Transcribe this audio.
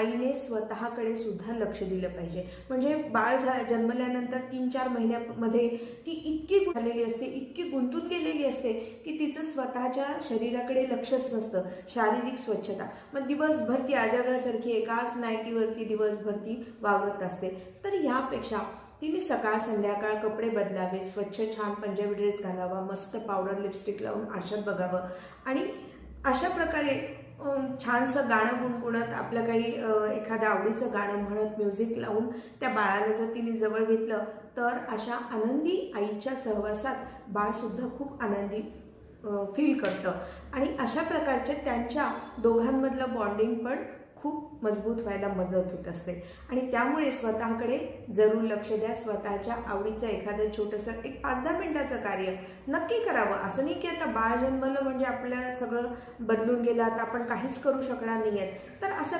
आईने स्वतःकडे सुद्धा लक्ष दिलं पाहिजे. म्हणजे बाळ जन्मल्यानंतर 3-4 महिन्यामध्ये ती इतकी झालेली असते, इतकी गुंतून गेलेली असते की तिचं स्वतःच्या शरीराकडे लक्षच नसतं. शारीरिक स्वच्छता, मग दिवसभर ती अजगरासारखी एकाच नाईटीवरती दिवसभर ती वावरत असते. तर यापेक्षा तिने सकाळ संध्याकाळ कपडे बदलावे, स्वच्छ छान पंजाबी ड्रेस घालावा, मस्त पावडर लिपस्टिक लावून आरशात बघावं आणि अशा प्रकारे छानसं गाणं गुणगुणत आपलं काही एखादं आवडीचं गाणं म्हणत म्युझिक लावून त्या बाळाला जर तिने जवळ घेतलं तर अशा आनंदी आईच्या सहवासात बाळसुद्धा खूप आनंदी फील करतं आणि अशा प्रकारचे त्यांच्या दोघांमधलं बॉन्डिंग पण खूप मजबूत व्हायला मदत होत असते. आणि त्यामुळे स्वतःकडे जरूर लक्ष द्या. स्वतःच्या आवडीचं एखादं छोटंसं एक 5-10 मिनिटाचं कार्य नक्की करावं. असं नाही की आता बाळ जन्मलं म्हणजे आपल्याला सगळं बदलून गेलं, आता आपण काहीच करू शकणार नाही आहेत. तर असं